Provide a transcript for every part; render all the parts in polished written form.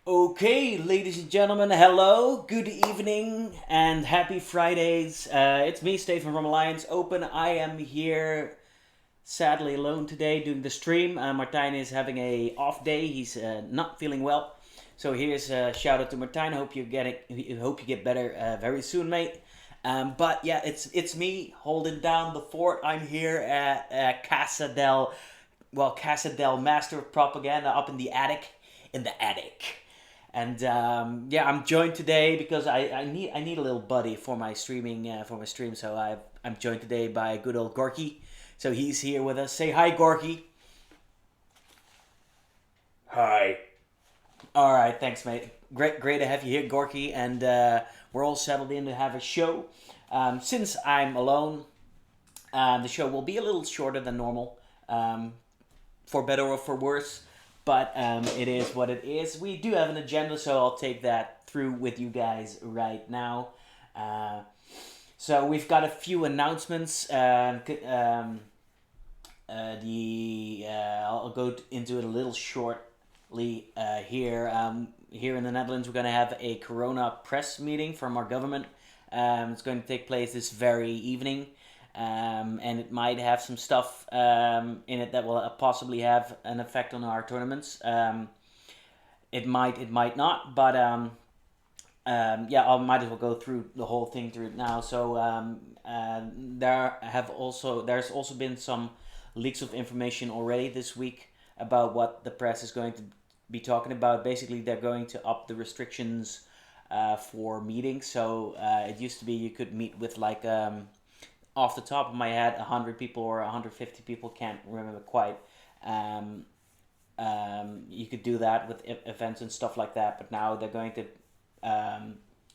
Okay, ladies and gentlemen, hello, good evening, and happy Fridays. It's me, Stefan from Alliance Open. I am here, sadly alone today, doing the stream. Martijn is having a off day. He's not feeling well, so here's a shout out to Martijn. Hope you get better very soon, mate. But yeah, it's me holding down the fort. I'm here at Casa del Master of Propaganda up in the attic. And yeah, I'm joined today because I need a little buddy for my stream. So I'm joined today by good old Gorky. So he's here with us. Say hi, Gorky. Hi. All right, thanks, mate. Great to have you here, Gorky. And we're all settled in to have a show. Since I'm alone, the show will be a little shorter than normal. For better or for worse. But it is what it is. We do have an agenda, so I'll take that through with you guys right now. Uh, so we've got a few announcements. I'll go into it a little shortly here. Here in the Netherlands, we're going to have a Corona press meeting from our government. It's going to take place this very evening. And it might have some stuff in it that will possibly have an effect on our tournaments. It might not, but yeah, I might as well go through the whole thing through it now. So there's also been some leaks of information already this week about what the press is going to be talking about. Basically, they're going to up the restrictions for meetings. So it used to be you could meet with like off the top of my head, 100 people or 150 people, can't remember quite. You could do that with events and stuff like that, but now they're going to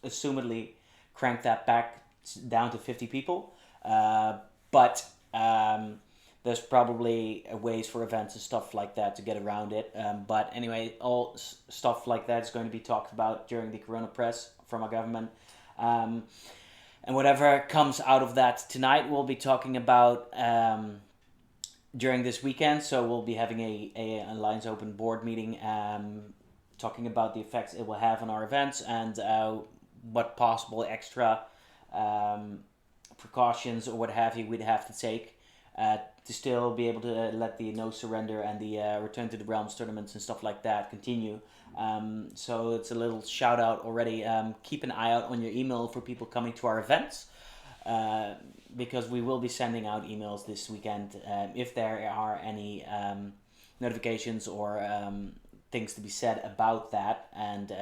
assumedly crank that back down to 50 people. But there's probably ways for events and stuff like that to get around it. But anyway, all stuff like that is going to be talked about during the Corona press from our government. And whatever comes out of that tonight, we'll be talking about during this weekend. So we'll be having a Alliance Open board meeting, talking about the effects it will have on our events and what possible extra precautions or what have you we'd have to take to still be able to let the No Surrender and the Return to the Realms tournaments and stuff like that continue. So it's a little shout out already. Keep an eye out on your email for people coming to our events, because we will be sending out emails this weekend if there are any notifications or things to be said about that. And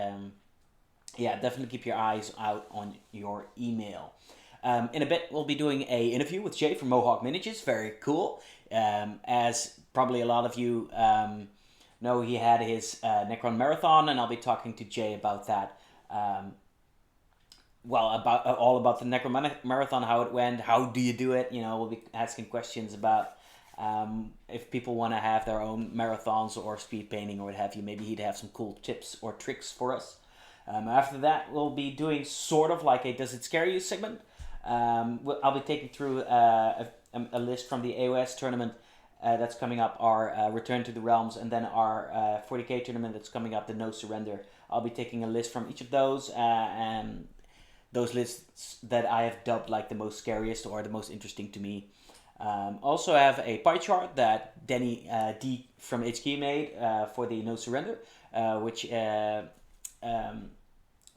yeah, definitely keep your eyes out on your email. In a bit, we'll be doing a interview with Jay from Mohawk Miniatures. Very cool. As probably a lot of you know, he had his Necron Marathon, and I'll be talking to Jay about that. About all about the Necron Marathon, how it went, how do you do it? You know, we'll be asking questions about if people want to have their own marathons or speed painting or what have you. Maybe he'd have some cool tips or tricks for us. After that, we'll be doing sort of like a Does It Scare You segment. I'll be taking through a list from the AOS tournament that's coming up, our Return to the Realms, and then our 40k tournament that's coming up, the No Surrender. I'll be taking a list from each of those, and those lists that I have dubbed like the most scariest or the most interesting to me. Also have a pie chart that Danny D from HK made for the No Surrender, which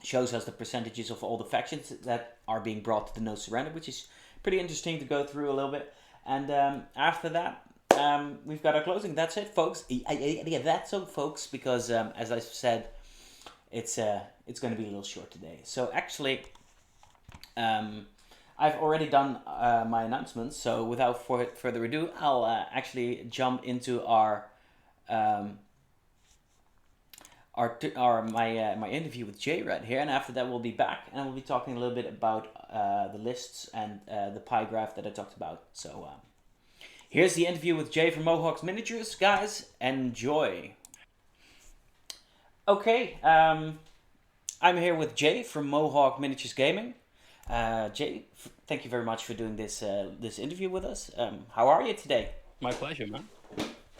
shows us the percentages of all the factions that are being brought to the No Surrender, which is pretty interesting to go through a little bit. And after that, we've got our closing. That's it, folks. Yeah, that's all, folks, because as I said, it's going to be a little short today. So actually, I've already done my announcements. So without further ado, I'll actually jump into my interview with Jay right here, and after that we'll be back and we'll be talking a little bit about the lists and the pie graph that I talked about. So here's the interview with Jay from Mohawks Miniatures, guys. Enjoy. Okay, I'm here with Jay from Mohawk Miniatures Gaming. Jay, thank you very much for doing this interview with us. How are you today? My pleasure, man.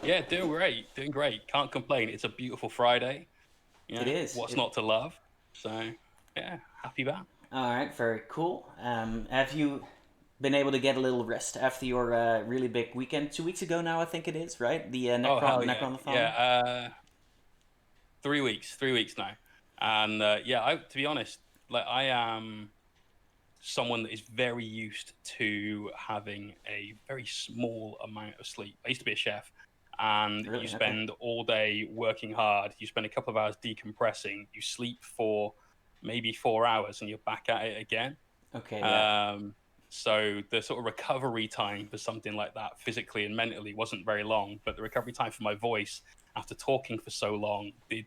Yeah, doing great. Doing great. Can't complain. It's a beautiful Friday. You It know, is. what's not to love? So yeah, happy about. All right, very cool. Have you been able to get a little rest after your really big weekend 2 weeks ago now? I think it is, right? The Oh hell yeah, Necronathon. yeah. 3 weeks now, and yeah, to be honest, like I am someone that is very used to having a very small amount of sleep. I used to be a chef, and you Really? Okay. spend all day working hard. You spend a couple of hours decompressing. You sleep for maybe 4 hours, and you're back at it again. Okay. Yeah. Um, so the sort of recovery time for something like that, physically and mentally, wasn't very long. But the recovery time for my voice after talking for so long did,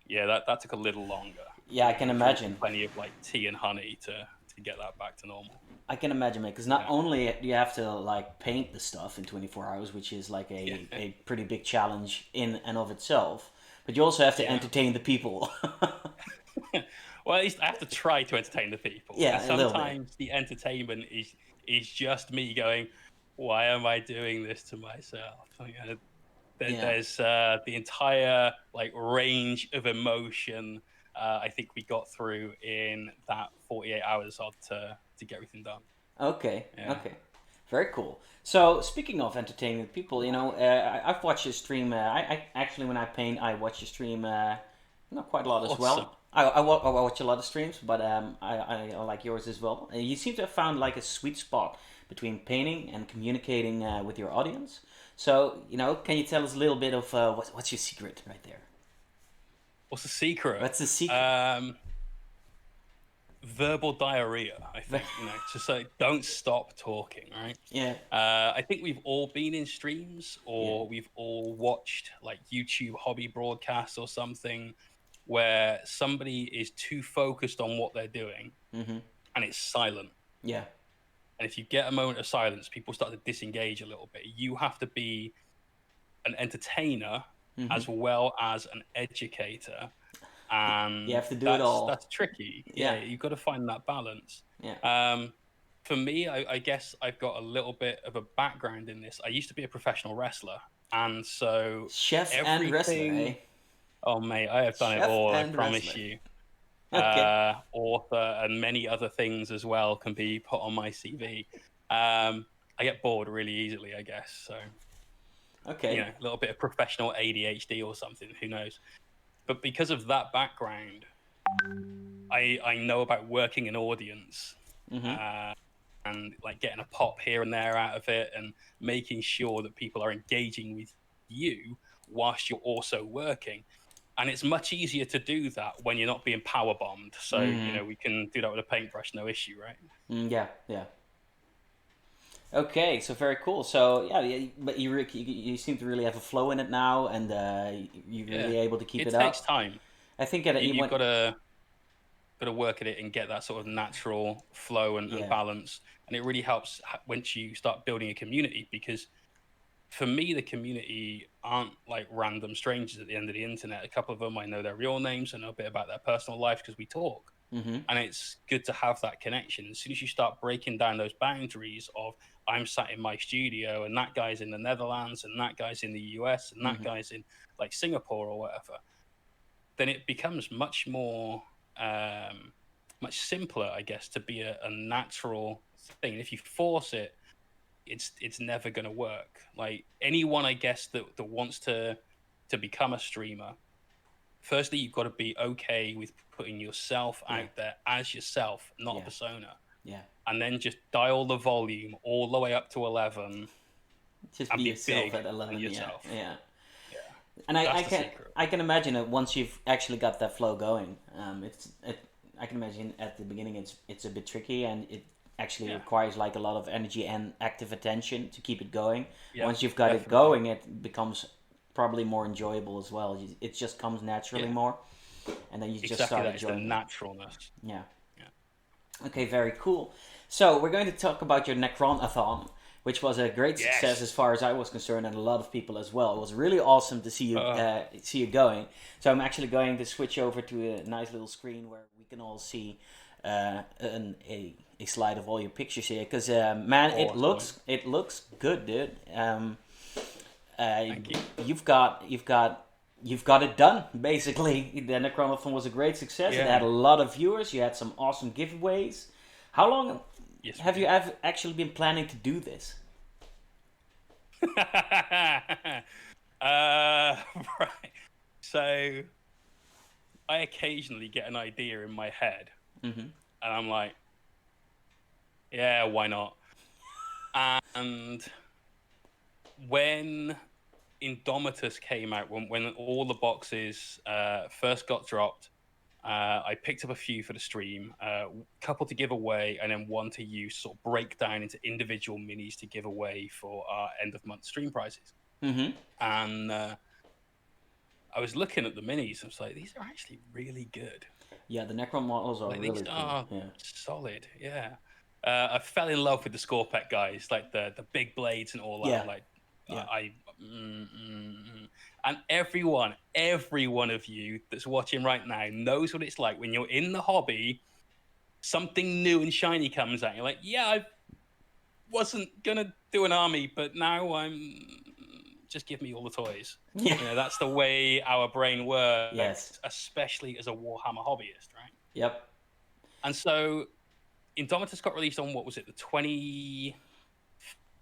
yeah, that took a little longer. Yeah, I You can know, drinking imagine. plenty of like tea and honey to get that back to normal. I can imagine, mate. Because not Yeah, only do you have to like paint the stuff in 24 hours, which is like yeah, a pretty big challenge in and of itself, but you also have to yeah. entertain the people. Well, at least I have to try to entertain the people, and Yeah, a little bit. sometimes the entertainment is just me going, "Why am I doing this to myself?" Like, Yeah. there's the entire like range of emotion. I think we got through in that 48 hours odd to get everything done. Okay. Yeah, Okay. Very cool. So speaking of entertaining people, I've watched your stream. I actually, when I paint, I watch your stream. Not quite a lot as awesome. well. I watch a lot of streams, but I like yours as well. You seem to have found like a sweet spot between painting and communicating with your audience. So, can you tell us a little bit of what's your secret right there? What's the secret? What's the secret? Um, Verbal diarrhea. I think just say don't stop talking. Right. Yeah, I think we've all been in streams yeah. or we've all watched like YouTube hobby broadcasts or something where somebody is too focused on what they're doing Mm-hmm. and it's silent. Yeah. And if you get a moment of silence, people start to disengage a little bit. You have to be an entertainer Mm-hmm. as well as an educator, You and have to do it that's all. tricky. Yeah, Yeah, you've got to find that balance. yeah. Um, for me, I guess I've got a little bit of a background in this. I used to be a professional wrestler, and so Chef and wrestler, eh? everything. Oh mate, I have done it Chef all. I and promise wrestler. you. Okay. Author and many other things as well can be put on my CV. I get bored really easily, I guess. So Okay. a little bit of professional ADHD or something. Who knows? But because of that background, I know about working an audience, Mm-hmm. uh, and like getting a pop here and there out of it, and making sure that people are engaging with you whilst you're also working. And it's much easier to do that when you're not being power bombed. So Mm-hmm. we can do that with a paintbrush, no issue, right? Yeah, yeah. Okay, so very cool. So yeah, but you seem to really have a flow in it now, and you're Yeah, really able to keep it it takes up. time. I think that You've when got to work at it and get that sort of natural flow and yeah. balance. And it really helps once you start building a community, because for me, the community aren't like random strangers at the end of the internet. A couple of them, I know their real names and know a bit about their personal life because we talk. Mm-hmm. And it's good to have that connection. As soon as you start breaking down those boundaries of I'm sat in my studio and that guy's in the Netherlands and that guy's in the US and that Mm-hmm. guy's in like Singapore or whatever, then it becomes much more, much simpler, I guess, to be a natural thing. If you force it, it's never going to work. Like anyone, I guess, that wants to become a streamer, firstly you've got to be okay with putting yourself Yeah, out there as yourself, not a yeah, persona, yeah. and then just dial the volume all the way up to 11 Just be and be yourself big at on 11. Yeah, yourself. yeah. Yeah, And that's the secret. I can imagine that once you've actually got that flow going, I can imagine at the beginning it's a bit tricky and it actually Yeah, requires like a lot of energy and active attention to keep it going. yeah, Once you've got it definitely. going, it becomes probably more enjoyable as well. It just comes naturally Yeah, more, and then you just exactly start that. It's the enjoying it. naturalness. Yeah. Yeah. Okay, very cool. So we're going to talk about your Necron-a-thon, which was a great success as Yes. far as I was concerned, and a lot of people as well. It was really awesome to uh, see you going. So I'm actually going to switch over to a nice little screen where we can all see a slide of all your pictures here. Because man, awesome. it looks good, dude. Uh, Thank you. you've got you've got it done. Basically, the Necronathon was a great success. It had Yeah. a lot of viewers. You had some awesome giveaways. How long Yes, we have you did. actually been planning to do this? Right. So I occasionally get an idea in my head, Mm-hmm. and I'm like, yeah, why not? And when Indomitus came out, when all the boxes first got dropped, I picked up a few for the stream, couple to give away, and then one to use, sort of break down into individual minis to give away for our end of month stream prizes. Mm-hmm. And I was looking at the minis. I was like, these are actually really good. Yeah, the Necron models are Like really these cool. are Yeah. solid. Yeah. I fell in love with the Scorpec guys, like the big blades and all that. Yeah. Like Yeah. and every one of you that's watching right now knows what it's like when you're in the hobby. Something new and shiny comes out. You're like, yeah, I wasn't gonna do an army, but now I'm. Just give me all the toys. Yeah. You know, that's the way our brain works, Yes. especially as a Warhammer hobbyist, right? Yep. And so Indomitus got released on, what was it, the 25th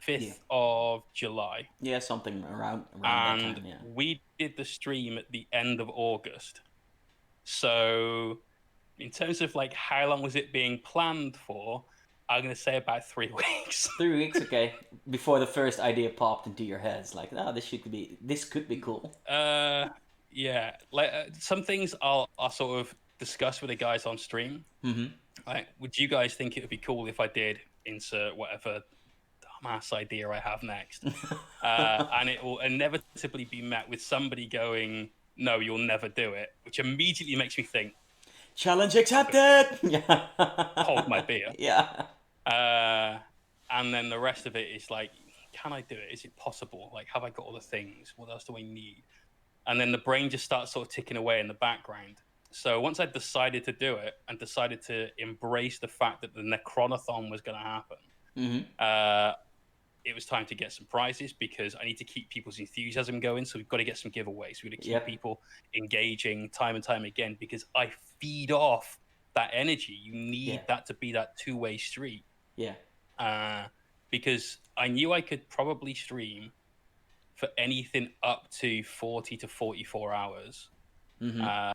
Yeah. of July. Yeah, something around that And time. Yeah. we did the stream at the end of August. So in terms of like how long was it being planned for, I'm going to say about 3 weeks. 3 weeks, okay. Before the first idea popped into your head, it's like, oh, this could be cool. Yeah, like some things I'll sort of discuss with the guys on stream. Mm-hmm. Like, would you guys think it would be cool if I did insert whatever dumbass idea I have next? And it will inevitably be met with somebody going, "No, you'll never do it," which immediately makes me think, Challenge accepted. Yeah. hold my beer. Yeah. And then the rest of it is like, can I do it? Is it possible? Like, have I got all the things? What else do I need? And then the brain just starts sort of ticking away in the background. So once I decided to do it and decided to embrace the fact that the Necronathon was going to happen, Mm-hmm. it was time to get some prizes because I need to keep people's enthusiasm going. So we've got to get some giveaways. We've got to keep Yep. people engaging time and time again because I feed off that energy. You need that to be that two-way street. Yeah. Because I knew I could probably stream for anything up to 40 to 44 hours and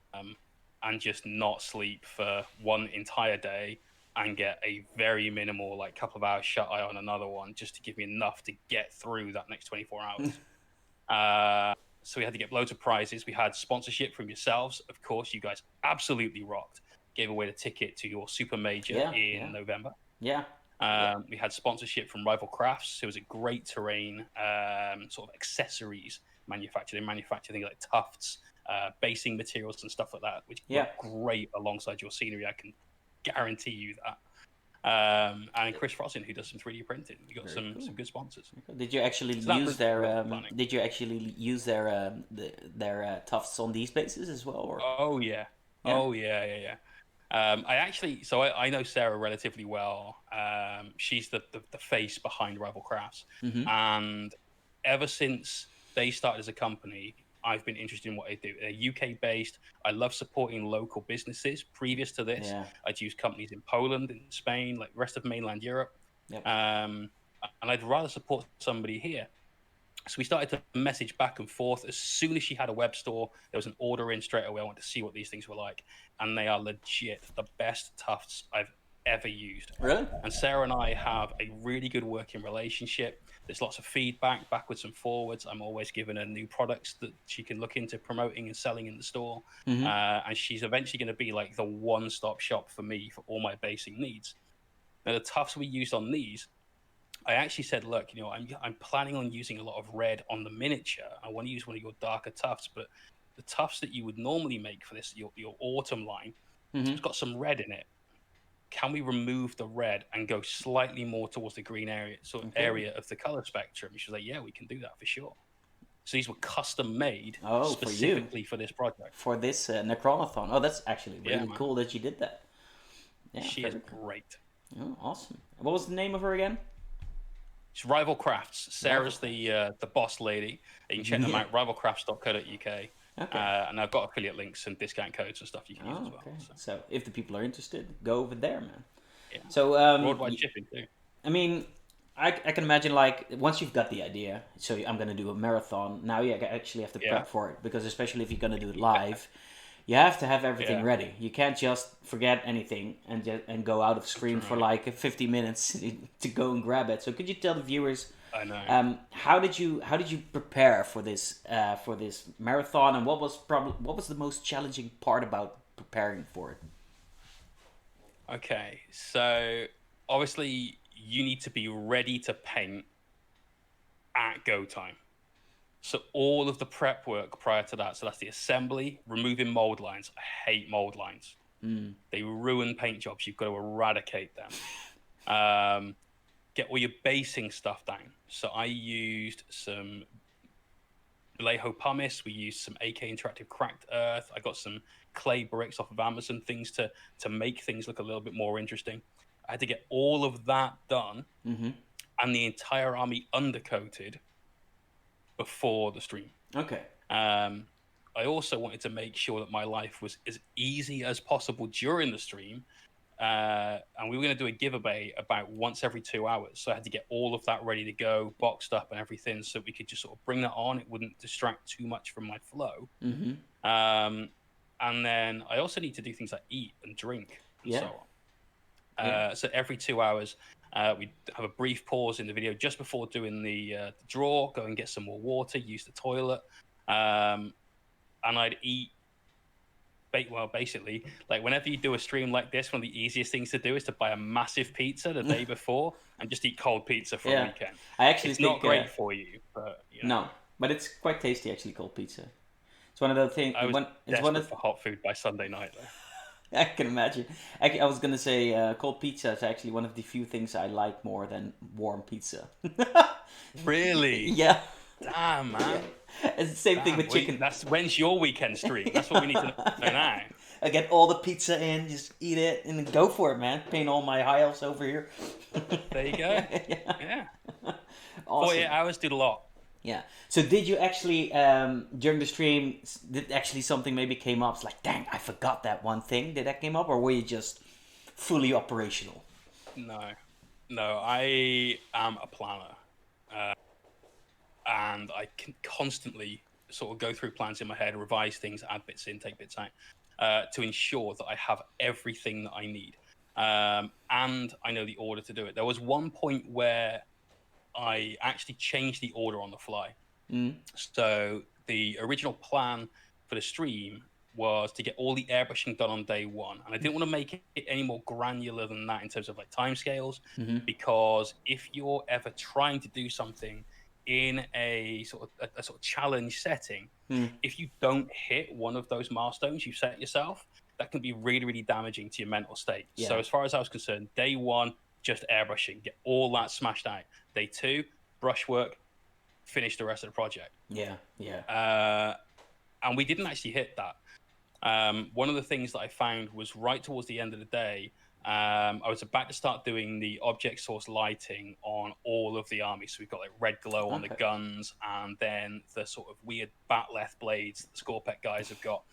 just not sleep for one entire day and get a very minimal, like, couple of hours shut eye on another one just to give me enough to get through that next 24 hours. So we had to get loads of prizes. We had sponsorship from yourselves. Of course, you guys absolutely rocked. Gave away the ticket to your super major in November. Yeah. We had sponsorship from Rival Crafts. It was a great terrain sort of accessories manufactured. They manufacture things like tufts, basing materials and stuff like that, which look great alongside your scenery. I can guarantee you that. And Chris Frossin, who does some 3D printing. We got some good sponsors. Did you actually use their their tufts on these bases as well? Or? Oh yeah. Oh yeah. I know Sarah relatively well. She's the face behind Rival Crafts, and ever since they started as a company, I've been interested in what they do. They're UK based. I love supporting local businesses. Previous to this, I'd used companies in Poland, in Spain, like the rest of mainland Europe, and I'd rather support somebody here. So we started to message back and forth. As soon as she had a web store, there was an order in straight away. I wanted to see what these things were like. And they are legit the best tufts I've ever used. Really? And Sarah and I have a really good working relationship. There's lots of feedback backwards and forwards. I'm always giving her new products that she can look into promoting and selling in the store. And she's eventually going to be like the one-stop shop for me for all my basic needs. Now, the tufts we used on these, I actually said, look, I'm planning on using a lot of red on the miniature. I want to use one of your darker tufts, but the tufts that you would normally make for this, your autumn line, it's got some red in it. Can we remove the red and go slightly more towards the green area, area of the color spectrum? She was like, yeah, we can do that for sure. So these were custom made specifically for this project. For this Necronathon. Oh, that's actually really cool that you did that. Yeah, she is great. Oh, awesome. What was the name of her again? It's Rival Crafts. Sarah's the boss lady. You can check them out, rivalcrafts.co.uk. Okay. And I've got affiliate links and discount codes and stuff you can use as Oh, well. okay. So So if the people are interested, go over there, man. yeah, So worldwide shipping too. I mean, I can imagine like once you've got the idea, so I'm gonna do a marathon. Now you actually have to Yeah, prep for it because especially if you're gonna do it live, you have to have everything yeah, ready. You can't just forget anything and go out of that's screen for right. like 50 minutes to go and grab it. So could you tell the viewers I know. how did you prepare for this marathon and what was the most challenging part about preparing for it? Okay, so obviously you need to be ready to paint at go time. So all of the prep work prior to that, so that's the assembly, removing mold lines. I hate mold lines. Mm. They ruin paint jobs. You've got to eradicate them. Um, get all your basing stuff down. So I used some Vallejo pumice. We used some AK Interactive cracked earth. I got some clay bricks off of Amazon, things to make things look a little bit more interesting. I had to get all of that done Mm-hmm. and the entire army undercoated before the stream. Okay. Um, I also wanted to make sure that my life was as easy as possible during the stream. And we were going to do a giveaway about once every 2 hours. So I had to get all of that ready to go, boxed up and everything, so we could just sort of bring that on. It wouldn't distract too much from my flow. Mm-hmm. Um, and then I also need to do things like eat and drink and Yeah. so on. Yeah. So every 2 hours, we have a brief pause in the video just before doing the draw, go and get some more water, use the toilet. And I'd eat. Well, basically, like whenever you do a stream like this, one of the easiest things to do is to buy a massive pizza the day before and just eat cold pizza for a Yeah. weekend. I actually It's not think great for you, but you know, no, but it's quite tasty actually. Cold pizza. It's one of the things. I was It's one desperate of for hot food by Sunday night though. I can imagine. Actually, I was gonna say cold pizza is actually one of the few things I like more than warm pizza. Really? Yeah. Damn, Yeah. man. It's the same thing Damn. with chicken. That's when's your weekend stream? That's what we need to know now. I get all the pizza in, just eat it, and then go for it, man. Paint all my high elves over here. There you go. Yeah. Yeah. Awesome. 48 hours did a lot. Yeah. So did you actually during the stream did actually something maybe came up? It's like, dang, I forgot that one thing. Did that came up, or were you just fully operational? No. No, I am a planner. And I can constantly sort of go through plans in my head, revise things, add bits in, take bits out, to ensure that I have everything that I need. And I know the order to do it. There was one point where I actually changed the order on the fly. Mm. So the original plan for the stream was to get all the airbrushing done on day one, and I didn't want to make it any more granular than that in terms of like timescales, Mm-hmm. because if you're ever trying to do something in a sort of a sort of challenge setting, Mm. if you don't hit one of those milestones you set yourself, that can be really, really damaging to your mental state. Yeah. So as far as I was concerned, day one, just airbrushing, get all that smashed out. Day two, brushwork, finish the rest of the project. Yeah. Yeah. And we didn't actually hit that. One of the things that I found was right towards the end of the day, I was about to start doing the object source lighting on all of the army. So we've got like red glow on the guns, and then the sort of weird batleth blades that the Scorpec guys have got.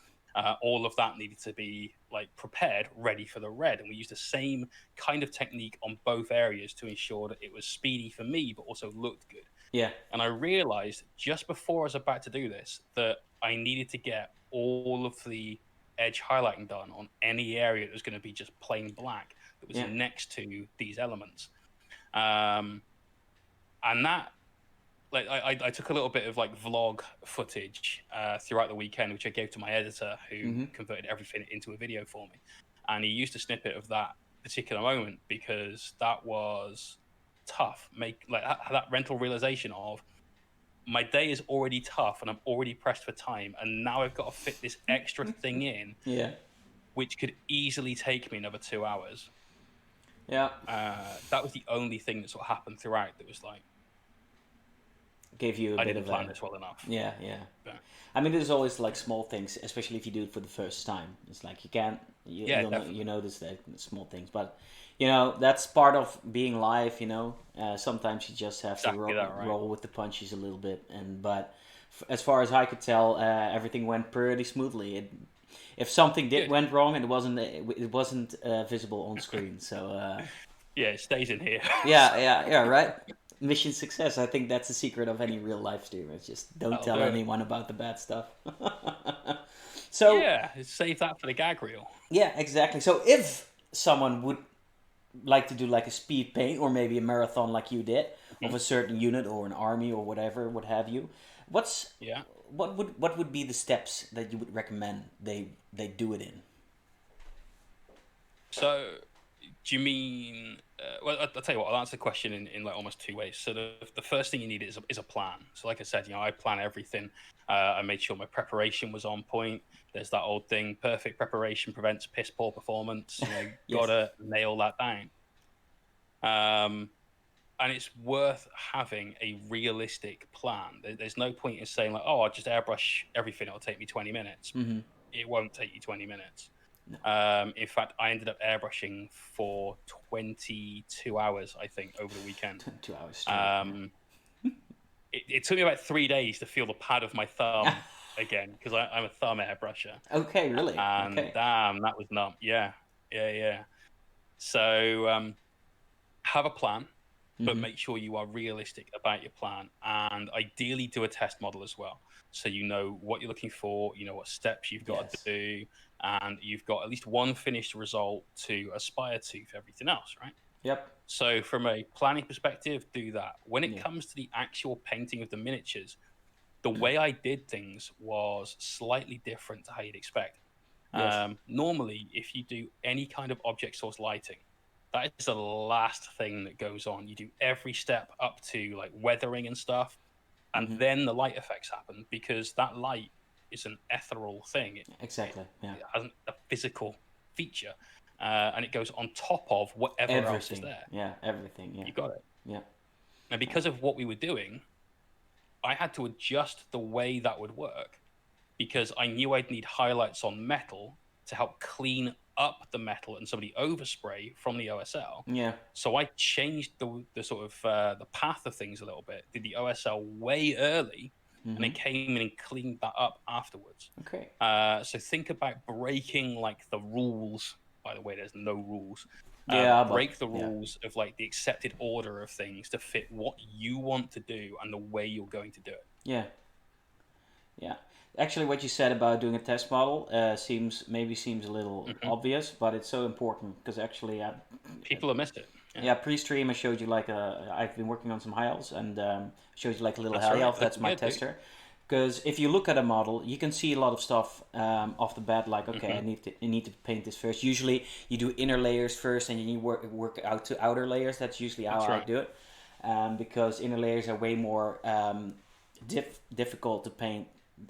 All of that needed to be like prepared, ready for the red. And we used the same kind of technique on both areas to ensure that it was speedy for me, but also looked good. Yeah. And I realized just before I was about to do this that I needed to get all of the edge highlighting done on any area that was going to be just plain black that was next to these elements. And that, like, I took a little bit of like vlog footage throughout the weekend, which I gave to my editor, who converted everything into a video for me. And he used a snippet of that particular moment because that was tough. That rental realization of my day is already tough and I'm already pressed for time, and now I've got to fit this extra thing in, which could easily take me another 2 hours. Yeah. That was the only thing that sort of happened throughout that was like, gave you a I bit didn't of plan this well enough. Yeah. But, I mean, there's always like small things, especially if you do it for the first time. It's like you can't, you notice that small things, but you know that's part of being live. You know, sometimes you just have to roll with the punches a little bit, but as far as I could tell, everything went pretty smoothly. If something Good. went wrong, it wasn't visible on screen. So Yeah, it stays in here. yeah, right. Mission success. I think that's the secret of any real live streamer. It's just don't That'll tell do it. anyone about the bad stuff. So Yeah, save that for the gag reel. yeah, exactly. So if someone would like to do like a speed paint or maybe a marathon like you did of Mhm. a certain unit or an army or whatever, what have you, what's Yeah. what would be the steps that you would recommend they do it in? So, do you mean? Well, I'll tell you what. I'll answer the question in like almost two ways. So the first thing you need is a plan. So, like I said, I plan everything. I made sure my preparation was on point. There's that old thing: perfect preparation prevents piss poor performance. Yes. Gotta nail that down. Um, and it's worth having a realistic plan. There's no point in saying like, "Oh, I'll just airbrush everything. It'll take me 20 minutes." Mm-hmm. It won't take you 20 minutes. No. In fact, I ended up airbrushing for 22 hours, I think, over the weekend. 2 hours straight. Um, it took me about 3 days to feel the pad of my thumb again because I'm a thumb airbrusher. Okay, really? And Okay. damn, that was numb. Yeah, yeah, yeah. So have a plan, but Mm-hmm. make sure you are realistic about your plan, and ideally do a test model as well, so you know what you're looking for, you know what steps you've got Yes. to do, and you've got at least one finished result to aspire to for everything else, right? Yep. So from a planning perspective, do that. When it Yeah. comes to the actual painting of the miniatures, the way I did things was slightly different to how you'd expect. Yes. Normally, if you do any kind of object source lighting, that is the last thing that goes on. You do every step up to like weathering and stuff, and Mm-hmm. then the light effects happen because that light is an ethereal thing. It, Exactly. Yeah. it hasn't a physical feature, and it goes on top of whatever else is Everything. there. Yeah. Everything. Yeah. You got it. Yeah. And because of what we were doing, I had to adjust the way that would work because I knew I'd need highlights on metal to help clean up the metal and some of the overspray from the OSL. Yeah. So I changed the sort of the path of things a little bit, did the OSL way early, and Mm-hmm. then came in and cleaned that up afterwards. Okay. So think about breaking like the rules. By the way, there's no rules. Yeah, but Break the yeah. rules of like the accepted order of things to fit what you want to do and the way you're going to do it. Yeah. Yeah. Actually, what you said about doing a test model seems a little Hmm. obvious, but it's so important because actually, People have missed it. Yeah, yeah, pre-stream I showed you like I've been working on some high elves and showed you like a little that's high right. elf. That's my Yeah, dude. tester. Because if you look at a model, you can see a lot of stuff off the bat. Like, okay, Hmm. I need to paint this first. Usually, you do inner layers first, and then you work out to outer layers. That's usually how That's I right. do it, because inner layers are way more difficult to paint.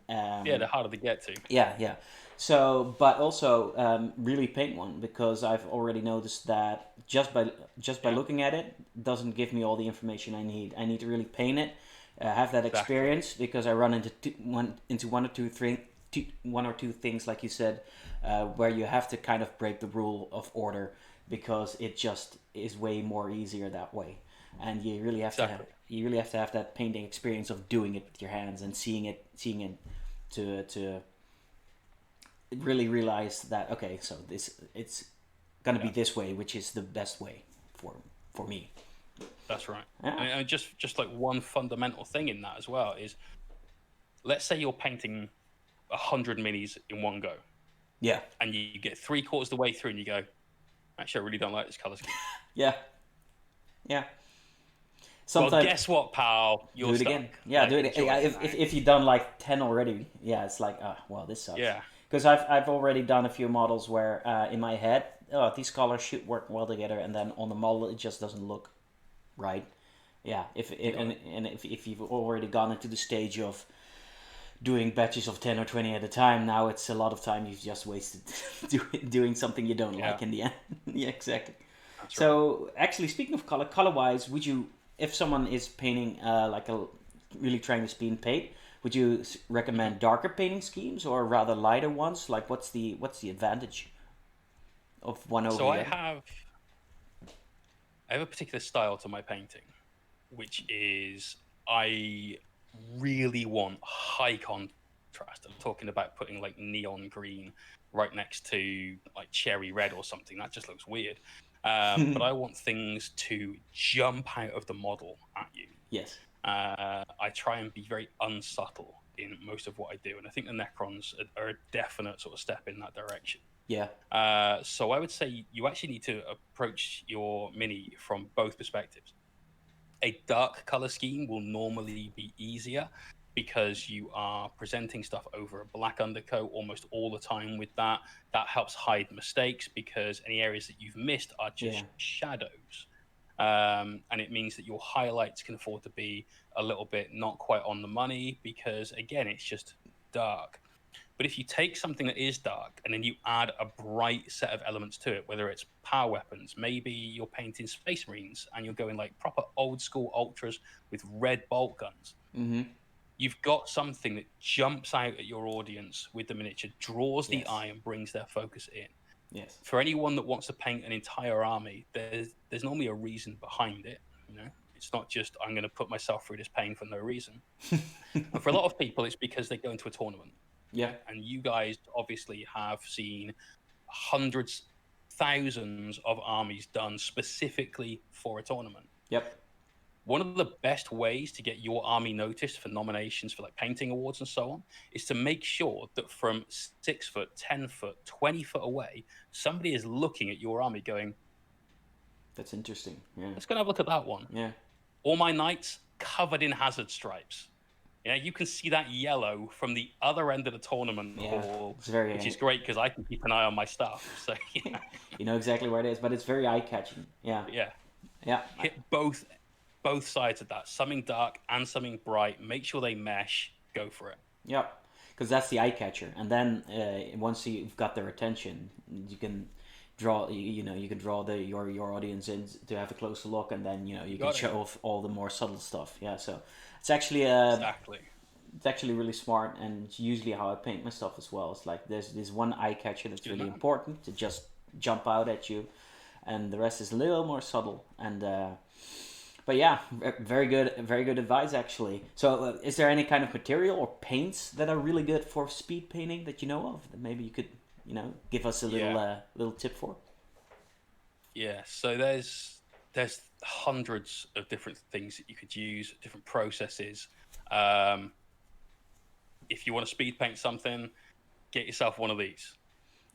Yeah, Um, they're harder to get to. yeah, yeah. So, but also really paint one because I've already noticed that just by Yeah, looking at it doesn't give me all the information I need. I need to really paint it, have that exactly. experience because I run into one or two things like you said, where you have to kind of break the rule of order because it just is way more easier that way, and Exactly. you really have to have that painting experience of doing it with your hands and seeing it to really realize that okay, so this it's gonna be Yeah, this way, which is the best way for me. that's right. Yeah, And just like one fundamental thing in that as well is, let's say you're painting 100 minis in one go, yeah, and you get three-quarters of the way through, and you go, actually, I really don't like this color scheme. yeah, yeah. Well, Sometimes guess what, pal? do You're it again. stuck. Yeah, Like, do it. enjoy Yeah, it if now. if you've done like 10 already, yeah, it's like well, this sucks. Yeah, Because I've already done a few models where in my head, oh, these colors should work well together, and then on the model it just doesn't look right. Yeah, you got it. and if you've already gone into the stage of doing batches of 10 or 20 at a time, now it's a lot of time you've just wasted doing something you don't Yeah, like in the end. Yeah, exactly. that's right. So actually, speaking of color wise, would you, if someone is painting like a really trying to speed paint, would you Hmm. recommend darker painting schemes or rather lighter ones? Like, what's the advantage of one over So the other? I have a particular style to my painting, which is I really want high contrast, I'm talking about putting like neon green right next to like cherry red or something. That just looks weird. But I want things to jump out of the model at you. Yes. I try and be very unsubtle in most of what I do, and I think the Necrons are a definite sort of step in that direction. Yeah. So I would say you actually need to approach your mini from both perspectives. A dark color scheme will normally be easier because you are presenting stuff over a black undercoat almost all the time with that. That helps hide mistakes because any areas that you've missed are just shadows. And it means that your highlights can afford to be a little bit not quite on the money because, again, it's just dark. But if you take something that is dark and then you add a bright set of elements to it, whether it's power weapons, maybe you're painting Space Marines and you're going like proper old school ultras with red bolt guns. Mm-hmm. You've got something that jumps out at your audience with the miniature, draws the eye and brings their focus in. Yes. For anyone that wants to paint an entire army, there's normally a reason behind it. You know, it's not just I'm going to put myself through this pain for no reason. And for a lot of people, it's because they go into a tournament. Yeah. And you guys obviously have seen hundreds, thousands of armies done specifically for a tournament. Yep. One of the best ways to get your army noticed for nominations for like painting awards and so on is to make sure that from 6 foot, 10 foot, 20 foot away, somebody is looking at your army going, that's interesting. Yeah. Let's go and have a look at that one. Yeah. All my knights covered in hazard stripes. Yeah, you can see that yellow from the other end of the tournament hall, which is great because I can keep an eye on my stuff. So you know exactly where it is, but it's very eye-catching. Yeah. Yeah. Yeah. Hit both sides of that, something dark and something bright. Make sure they mesh. Go for it. Yeah, because that's the eye catcher, and then once you've got their attention, you can draw. You can draw your audience in to have a closer look, and then you can show off all the more subtle stuff. Yeah, so it's actually exactly. It's actually really smart, and it's usually how I paint my stuff as well. It's like there's this one eye catcher that's really important to just jump out at you, and the rest is a little more subtle. And but yeah, very good advice actually. So is there any kind of material or paints that are really good for speed painting that you know of that maybe you could give us a little tip for? Yeah, so there's hundreds of different things that you could use, different processes. If you want to speed paint something, get yourself one of these.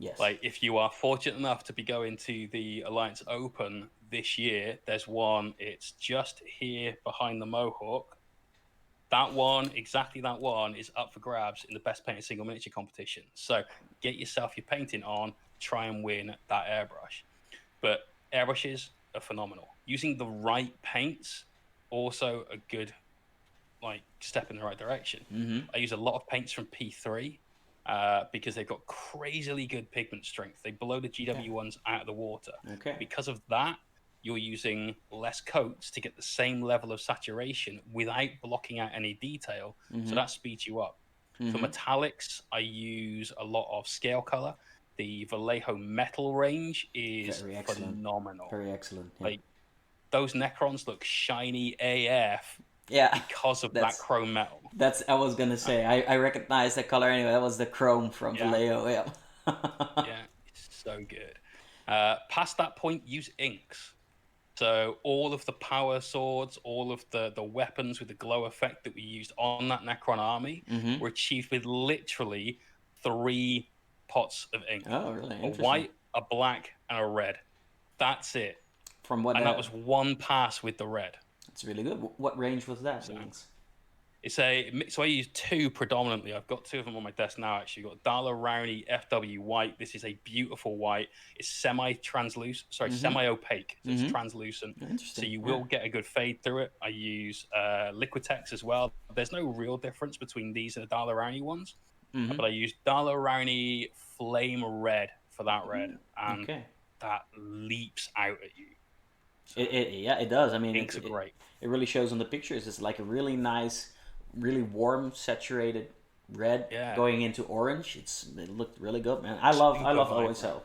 Yes. Like if you are fortunate enough to be going to the Alliance Open this year, there's one. It's just here behind the Mohawk. That one, exactly that one, is up for grabs in the best painted single miniature competition. So get yourself your painting on, try and win that airbrush. But airbrushes are phenomenal. Using the right paints, also a good step in the right direction. Mm-hmm. I use a lot of paints from P3 because they've got crazily good pigment strength. They blow the GW ones out of the water. Okay. Because of that, you're using less coats to get the same level of saturation without blocking out any detail. Mm-hmm. So that speeds you up. Mm-hmm. For metallics, I use a lot of scale color. The Vallejo metal range is phenomenal. Very excellent. Yeah. Like those Necrons look shiny AF. Yeah, because of that chrome metal. I was gonna say. I recognize that color anyway. That was the chrome from Vallejo. Yeah. Yeah, it's so good. Past that point, use inks. So all of the power swords, all of the weapons with the glow effect that we used on that Necron army were achieved with literally 3 pots of ink. Oh, really? A white, a black, and a red. That's it. From what? And that was one pass with the red. It's really good. What range was that? So I use 2 predominantly. I've got 2 of them on my desk now. Actually, got Dala Rowney FW white. This is a beautiful white. It's semi-opaque. So it's translucent. Interesting. So you will get a good fade through it. I use Liquitex as well. There's no real difference between these and the Dala Rowney ones, but I use Dala Rowney Flame Red for that red, and that leaps out at you. So it does. I mean, inks are great. It really shows on the pictures. It's like a really nice, really warm, saturated red going into orange. It looked really good, man. I love OSL.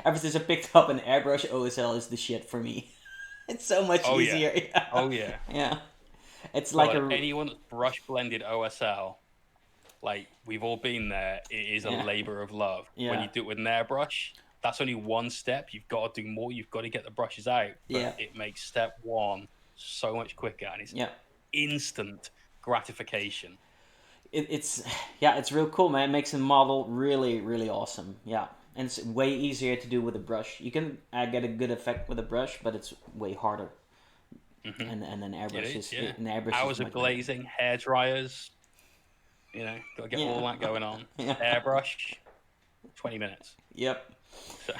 Ever since I picked up an airbrush, OSL is the shit for me. It's so much easier. Yeah. Oh yeah. Yeah. It's like But a anyone that's brush blended OSL, like we've all been there, it is a yeah, labor of love. When yeah, you do it with an airbrush, that's only one step. You've got to do more. You've got to get the brushes out, yeah, but it makes step one so much quicker, and it's yeah. instant gratification. It's yeah, it's real cool, man. It makes a model really, really awesome. Yeah, and it's way easier to do with a brush. You can get a good effect with a brush, but it's way harder. Hmm. And then It airbrush is, is yeah. an airbrush is Hours of much better. glazing, hair dryers, got to get Yeah, all that going on. yeah, Airbrush, 20 minutes. yep. So,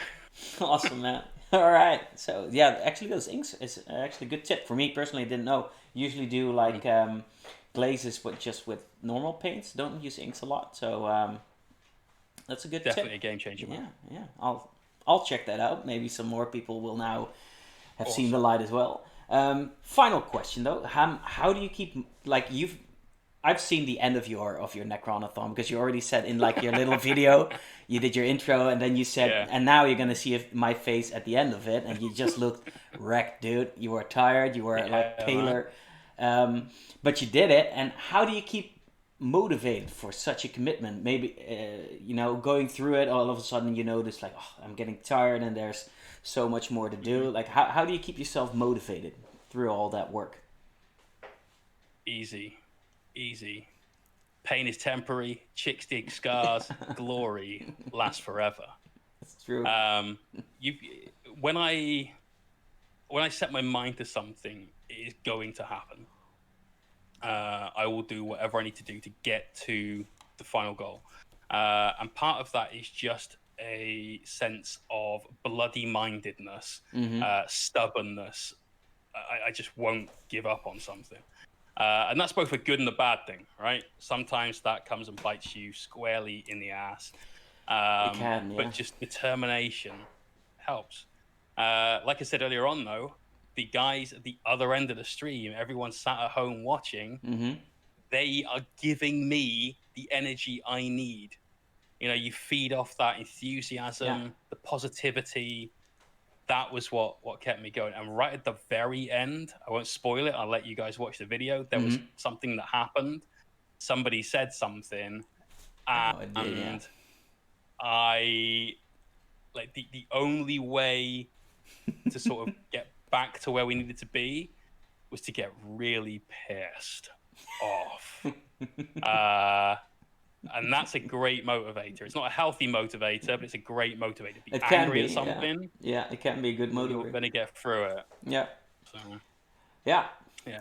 Awesome, man. All right. So yeah, actually, those inks is actually a good tip for me personally. I didn't know. Usually do like glazes, but just with normal paints. Don't use inks a lot. So that's a good definitely a tip. game changer, man. Yeah, yeah. I'll check that out. Maybe some more people will now have seen the Awesome. light as well. Final question though: how do you keep like you've I've seen the end of your Necronathon because you already said in like your little video, you did your intro and then you said, Yeah. and now you're gonna see my face at the end of it, and you just looked wrecked, dude. You were tired, you were like Yeah, man. paler, um, but you did it. And how do you keep motivated for such a commitment? Maybe going through it, all of a sudden you notice like, oh, I'm getting tired, and there's so much more to Hmm. do. Like, how do you keep yourself motivated through all that work? Easy. Easy. Pain is temporary. Chicks dig scars. Glory lasts forever. It's true. Um, you, when I set my mind to something, it is going to happen. I will do whatever I need to do to get to the final goal. And part of that is just a sense of bloody mindedness, Mm-hmm. stubbornness. I just won't give up on something. And that's both a good and a bad thing, right? Sometimes that comes and bites you squarely in the ass. It can, But yeah. just determination helps. Like I said earlier on, though, the guys at the other end of the stream, everyone sat at home watching, Mm-hmm. they are giving me the energy I need. You feed off that Yeah. enthusiasm, the positivity. That was what kept me going. And right at the very end, I won't spoil it. I'll let you guys watch the video. There was Mm-hmm. something that happened. Somebody said something, Oh, it did, yeah. and I like the only way to sort of get back to where we needed to be was to get really pissed off. Uh, and that's a great motivator. It's not a healthy motivator, but it's a great motivator. Be It can angry be, at yeah. something, Yeah, it can be a good you're motivator. going to get through it. Yeah. So, Yeah. yeah.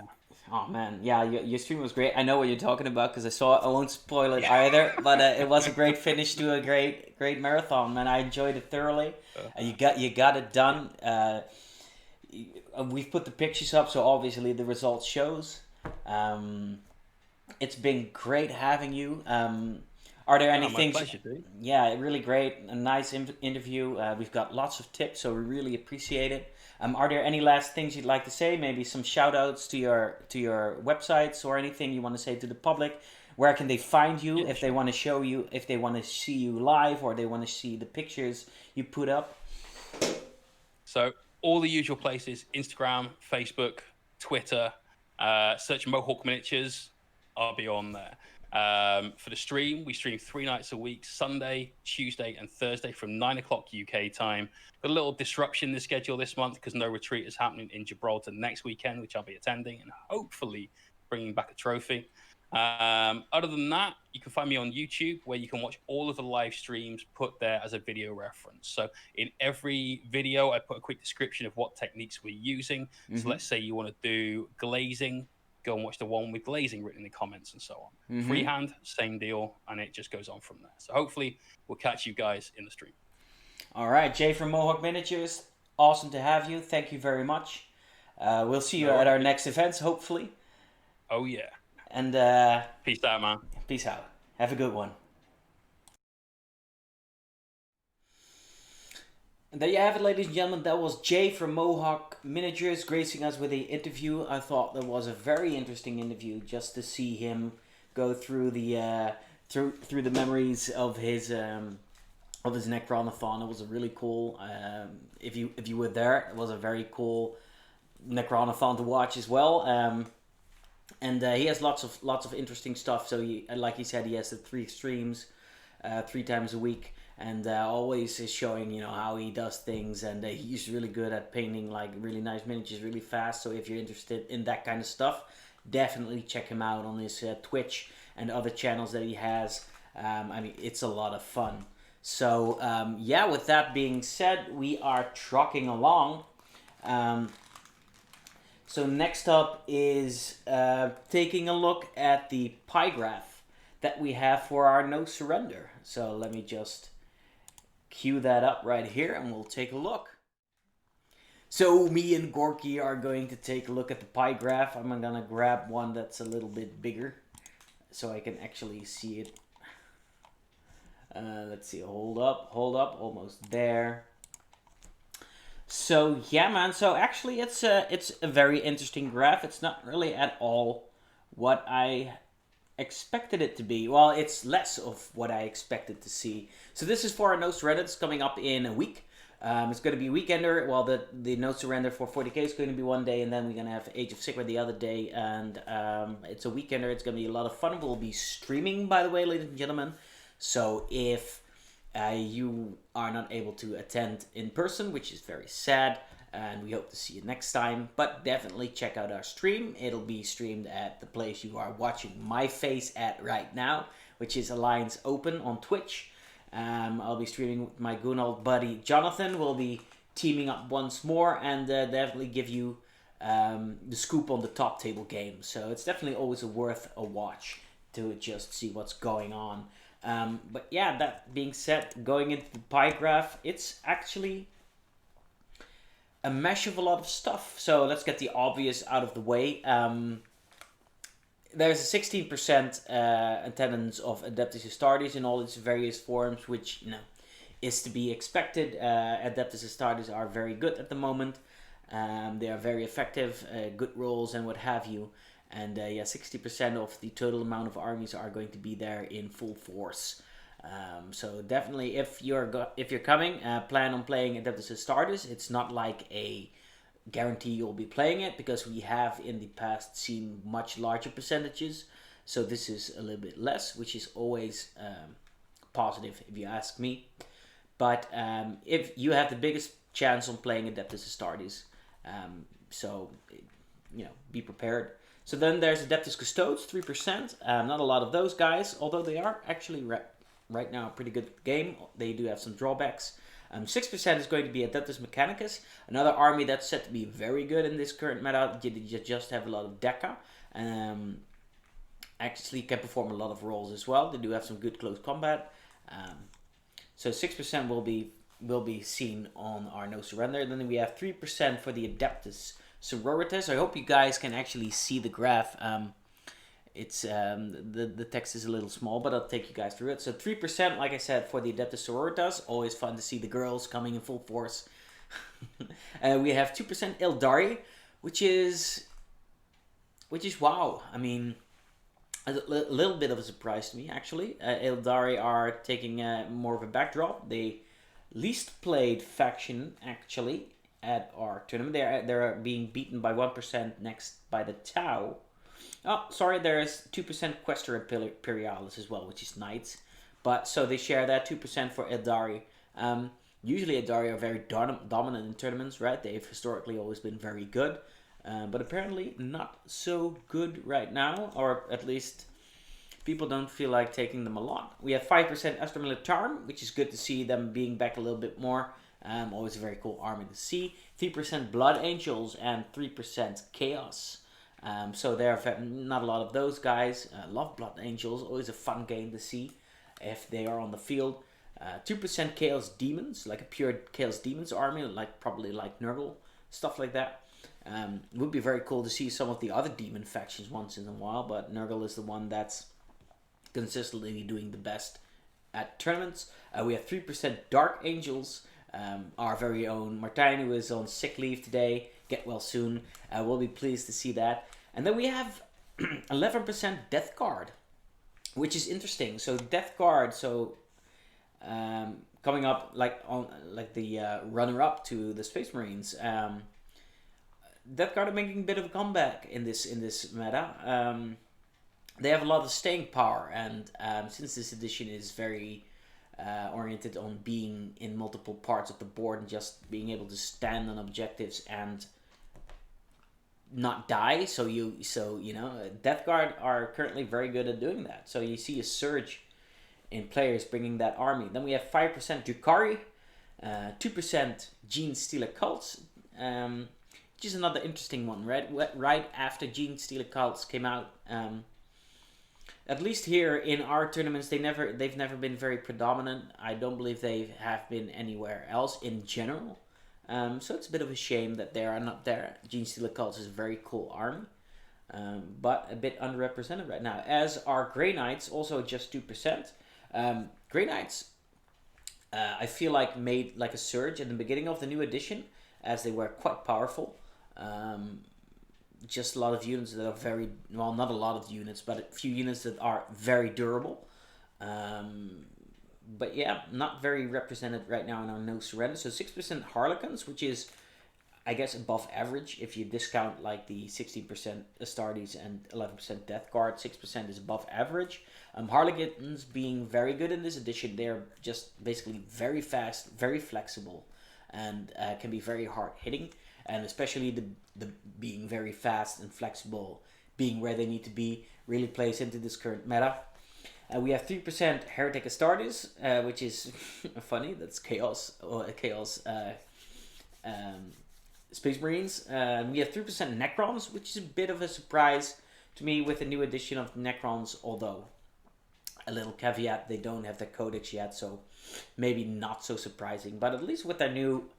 Oh man, yeah, your stream was great. I know what you're talking about because I saw it. I won't spoil it Yeah. either, but it was a great finish to a great marathon, man. I enjoyed it thoroughly. You got it done. We've put the pictures up, so obviously the results shows. Um, it's been great having you. Are there any Oh, my things? pleasure, dude. Yeah, really great. A nice interview. We've got lots of tips, so we really appreciate it. Are there any last things you'd like to say? Maybe some shout outs to your websites or anything you want to say to the public? Where can they find you Yeah, if they sure. want to show you, if they want to see you live or they want to see the pictures you put up? So, all the usual places: Instagram, Facebook, Twitter. Search Mohawk Miniatures. I'll be on there. For the stream, we stream 3 nights a week: Sunday, Tuesday, and Thursday from 9 o'clock UK time. Got a little disruption in the schedule this month because no retreat is happening in Gibraltar next weekend, which I'll be attending and hopefully bringing back a trophy. Other than that, you can find me on YouTube where you can watch all of the live streams put there as a video reference. So in every video, I put a quick description of what techniques we're using. So Mm-hmm. let's say you want to do glazing, go and watch the one with glazing written in the comments and so on. Mm-hmm. Freehand, same deal, and it just goes on from there. So hopefully we'll catch you guys in the stream. All right, Jay from Mohawk Miniatures. Awesome to have you. Thank you very much. We'll see you No at our worries. next events, hopefully. Oh yeah. And Peace out, man. peace out. Have a good one. And there you have it, ladies and gentlemen. That was Jay from Mohawk Miniatures gracing us with an interview. I thought that was a very interesting interview just to see him go through the through the memories of his Necronathon. It was a really cool. If you were there, it was a very cool Necronathon to watch as well. and he has lots of interesting stuff. So he, like he said, he has the 3 streams, 3 times a week, and always is showing how he does things, and he's really good at painting like really nice miniatures really fast. So if you're interested in that kind of stuff, definitely check him out on his Twitch and other channels that he has. I mean, it's a lot of fun. So yeah, with that being said, we are trucking along. So next up is taking a look at the pie graph that we have for our no surrender. So let me just cue that up right here and we'll take a look. So me and Gorky are going to take a look at the pie graph. I'm gonna grab one that's a little bit bigger so I can actually see it. Let's see, hold up, almost there. So yeah, man. So actually, it's a very interesting graph. It's not really at all what I expected it to be. Well, it's less of what I expected to see. So this is for our no surrender. It's coming up in a week. It's going to be a weekender. Well, the no surrender for 40k is going to be one day, and then we're going to have Age of Sigmar the other day. And it's a weekender. It's going to be a lot of fun. We'll be streaming, by the way, ladies and gentlemen. So if you are not able to attend in person, which is very sad, and we hope to see you next time, but definitely check out our stream. It'll be streamed at the place you are watching my face at right now, which is Alliance Open on Twitch. I'll be streaming with my good old buddy Jonathan. We'll be teaming up once more and definitely give you the scoop on the top table game. So it's definitely always worth a watch to just see what's going on. But yeah, that being said, going into the pie graph, it's actually a mesh of a lot of stuff. So let's get the obvious out of the way. There's a 16% attendance of Adeptus Astartes in all its various forms, which is to be expected. Adeptus Astartes are very good at the moment. They are very effective, good rolls and what have you. And yeah, 60% of the total amount of armies are going to be there in full force. So definitely, if you're coming, plan on playing Adeptus Astartes. It's not like a guarantee you'll be playing it, because we have in the past seen much larger percentages. So this is a little bit less, which is always positive if you ask me. But if you have the biggest chance on playing Adeptus Astartes, so be prepared. So then there's Adeptus Custodes, 3%. Not a lot of those guys, although they are actually right now a pretty good game. They do have some drawbacks. 6% is going to be Adeptus Mechanicus, another army that's set to be very good in this current meta. You just have a lot of Deca. Actually can perform a lot of roles as well. They do have some good close combat. So 6% will be seen on our no surrender. Then we have 3% for the Adeptus Sororitas. I hope you guys can actually see the graph. It's the text is a little small, but I'll take you guys through it. So 3%, like I said, for the Adeptus Sororitas. Always fun to see the girls coming in full force. We have 2% Eldari, which is wow. I mean, a little bit of a surprise to me, actually. Eldari are taking more of a backdrop. They least played faction, actually, at our tournament. They're being beaten by 1% next by the Tau. Oh, sorry, there's 2% Questor Imperialis as well, which is Knights. But so they share that 2% for Eldari. Usually Eldari are very dominant in tournaments, right? They've historically always been very good. But apparently not so good right now, or at least people don't feel like taking them a lot. We have 5% Astra Militarum, which is good to see them being back a little bit more. Always a very cool army to see. 3% Blood Angels and 3% Chaos. So there are not a lot of those guys. Love Blood Angels, always a fun game to see if they are on the field. 2% Chaos Demons, like a pure Chaos Demons army, probably like Nurgle, stuff like that. Would be very cool to see some of the other demon factions once in a while, but Nurgle is the one that's consistently doing the best at tournaments. We have 3% Dark Angels. Our very own Martijn, who is on sick leave today, get well soon. We'll be pleased to see that. And then we have 11% Death Guard, which is interesting. So Death Guard, coming up like the runner-up to the Space Marines. Death Guard are making a bit of a comeback in this meta. They have a lot of staying power, and since this edition is very oriented on being in multiple parts of the board and just being able to stand on objectives and not die, so Death Guard are currently very good at doing that. So you see a surge in players bringing that army. Then we have 5% Drukhari, 2% Genestealer Cults, which is another interesting one. Right after Genestealer Cults came out, at least here in our tournaments, they've never been very predominant. I don't believe they have been anywhere else in general. So it's a bit of a shame that they are not there. Genestealer Cults is a very cool army, but a bit underrepresented right now. As are Grey Knights, also just 2%. Grey Knights, I feel like made like a surge in the beginning of the new edition, as they were quite powerful. Just a lot of units that are very, well, not a lot of units, but a few units that are very durable. But yeah, not very represented right now in our no surrender. So 6% Harlequins, which is, I guess, above average. If you discount like the 16% Astartes and 11% Death Guard, 6% is above average. Harlequins being very good in this edition. They're just basically very fast, very flexible, and can be very hard hitting. And especially the being very fast and flexible, being where they need to be, really plays into this current meta. We have 3% Heretic Astartes, which is funny. That's Chaos Space Marines. We have 3% Necrons, which is a bit of a surprise to me with the new edition of Necrons, although a little caveat, they don't have the codex yet, so maybe not so surprising. But at least with their new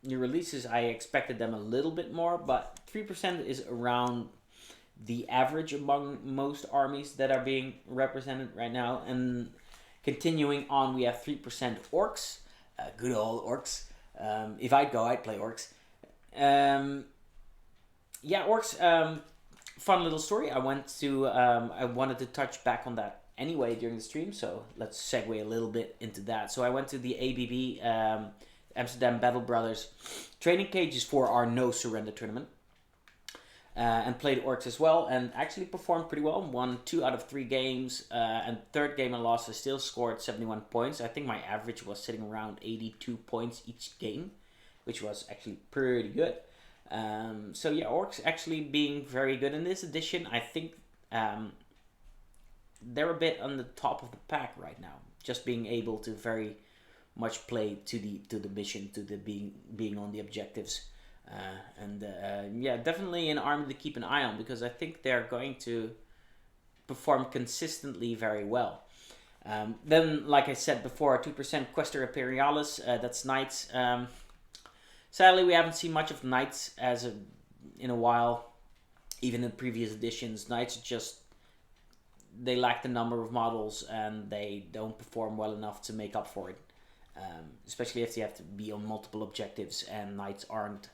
releases, I expected them a little bit more, but 3% is around the average among most armies that are being represented right now. And continuing on, we have 3% Orcs, good old Orcs. If I'd go, I'd play Orcs. Orcs, fun little story. I wanted to touch back on that anyway during the stream, so let's segue a little bit into that. So I went to the ABB, Amsterdam Battle Brothers training cages for our no surrender tournament, and played Orcs as well, and actually performed pretty well. Won 2 out of 3 games, and third game I lost, I still scored 71 points. I think my average was sitting around 82 points each game, which was actually pretty good. So yeah, Orcs actually being very good in this edition. I think they're a bit on the top of the pack right now, just being able to very much play to the mission, to the being on the objectives. Definitely an army to keep an eye on, because I think they're going to perform consistently very well. Then, like I said before, 2% Questor Imperialis, that's Knights. Sadly, we haven't seen much of Knights in a while. Even in previous editions, Knights they lack the number of models, and they don't perform well enough to make up for it. Especially if they have to be on multiple objectives, and Knights aren't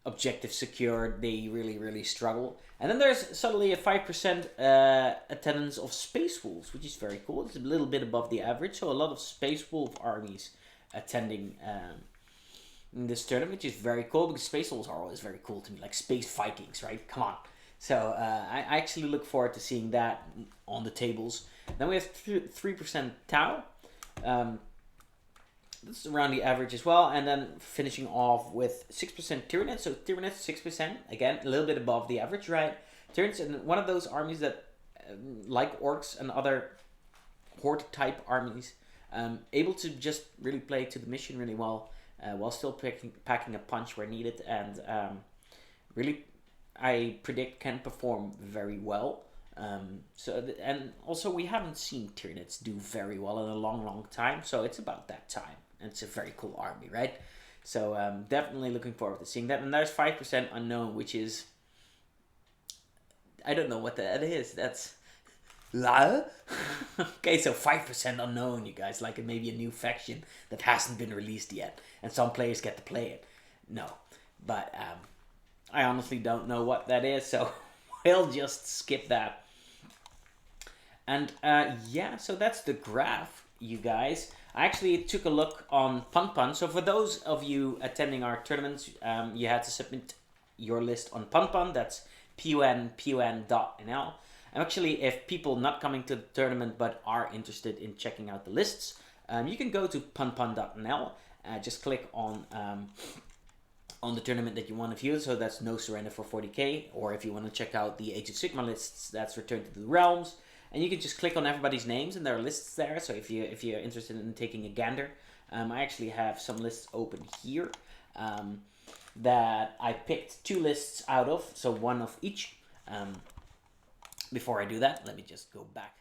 objective secured. They really, really struggle. And then there's suddenly a 5% attendance of Space Wolves, which is very cool. It's a little bit above the average, so a lot of Space Wolf armies attending in this tournament, which is very cool, because Space Wolves are always very cool to me, like Space Vikings, right? Come on. So I actually look forward to seeing that on the tables. Then we have 3% Tau. This is around the average as well. And then finishing off with 6% Tyranids. So Tyranids, 6%. Again, a little bit above the average, right? Tyranids, and one of those armies that, like Orcs and other Horde-type armies, able to just really play to the mission really well, while still packing a punch where needed. And really, I predict can perform very well. And also we haven't seen Tyranids do very well in a long time, so it's about that time. And it's a very cool army, right? So definitely looking forward to seeing that. And there's 5% unknown, which is, I don't know what that is. That's okay, so 5% unknown, you guys, like maybe a new faction that hasn't been released yet, and some players get to play it. No, but I honestly don't know what that is, so we'll just skip that. And so that's the graph. you guys. I actually took a look on PunPun. So for those of you attending our tournaments, you had to submit your list on PunPun. That's pun.nl. And actually, if people not coming to the tournament but are interested in checking out the lists, you can go to punpun.nl. Just click on the tournament that you want to view. So that's No Surrender for 40k. Or if you want to check out the Age of Sigmar lists, that's Return to the Realms. And you can just click on everybody's names and there are lists there. So if you're interested in taking a gander, I actually have some lists open here that I picked 2 lists out of, so 1 of each. Before I do that, let me just go back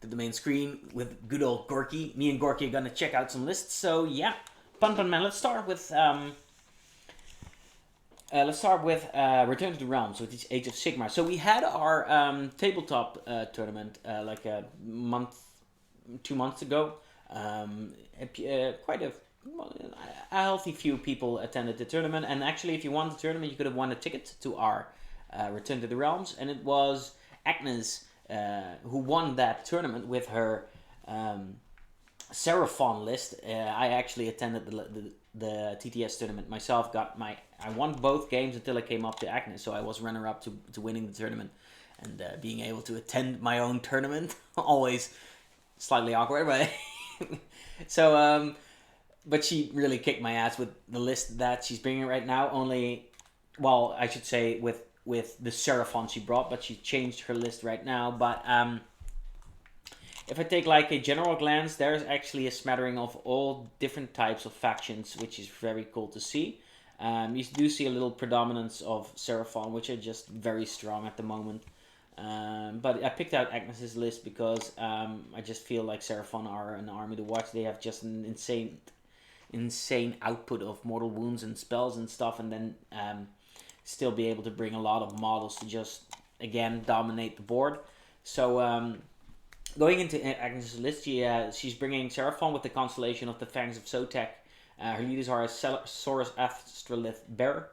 to the main screen with good old Gorky. Me and Gorky are gonna check out some lists. So yeah, PunPun man, let's start with Return to the Realms with Age of Sigmar. So we had our tabletop tournament like 2 months ago. Quite a healthy few people attended the tournament, and actually, if you won the tournament, you could have won a ticket to our Return to the Realms, and it was Agnes who won that tournament with her Seraphon list. I actually attended the TTS tournament myself. I won both games until I came up to Agnes, so I was runner-up to winning the tournament, and being able to attend my own tournament always slightly awkward, but so but she really kicked my ass with the list that she's bringing right now. Only, well, I should say with the Seraphon she brought, but she changed her list right now. But if I take like a general glance, there's actually a smattering of all different types of factions, which is very cool to see. You do see a little predominance of Seraphon, which are just very strong at the moment. But I picked out Agnes's list because I just feel like Seraphon are an army to watch. They have just an insane output of mortal wounds and spells and stuff, and then still be able to bring a lot of models to just again dominate the board. So going into Agnes's list, she's bringing Seraphon with the constellation of the Fangs of Sotek. Her leaders are a Saurus Astrolith Bearer.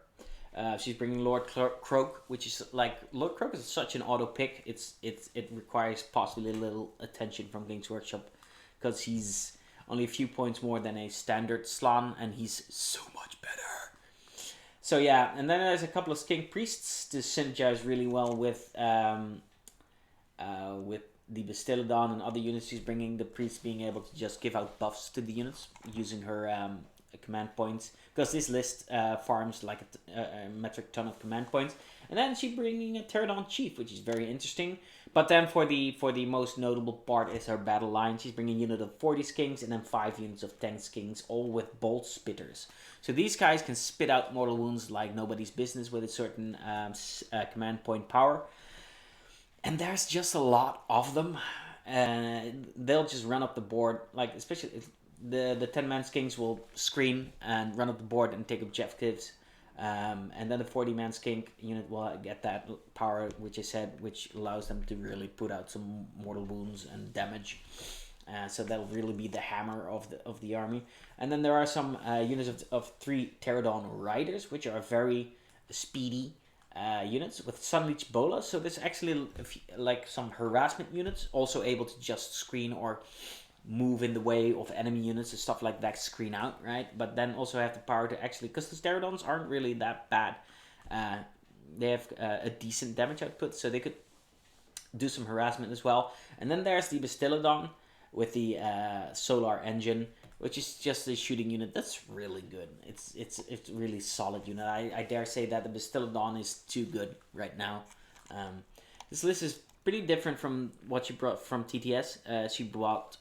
She's bringing Lord Croak, which is like, Lord Croak is such an auto pick. It requires possibly a little attention from Games Workshop because he's only a few points more than a standard Slann, and he's so much better. So yeah, and then there's a couple of Skink Priests to synergize really well with the Bastiladon and other units. She's bringing the Priests being able to just give out buffs to the units using her command points, because this list farms like a metric ton of command points. And then she's bringing a Pterodon Chief, which is very interesting. But then for the most notable part is her battle line. She's bringing a unit of 40 Skinks and then 5 units of 10 Skinks, all with Bolt Spitters. So these guys can spit out mortal wounds like nobody's business with a certain command point power. And there's just a lot of them. They'll just run up the board, like especially the 10-man Skinks will scream and run up the board and take objectives. And then the 40-man Skink unit will get that power, which I said, which allows them to really put out some mortal wounds and damage. So that'll really be the hammer of the army. And then there are some units of 3 Pterodon Riders, which are very speedy units with Sunleech Bola. So there's actually like some harassment units, also able to just screen or move in the way of enemy units and stuff like that, screen out, right? But then also have the power to actually, because the Pterodons aren't really that bad. They have a decent damage output, so they could do some harassment as well. And then there's the Bastiladon with the Solar Engine, which is just a shooting unit that's really good. It's really solid unit. I dare say that the Bastiladon is too good right now. This list is pretty different from what she brought from TTS. She brought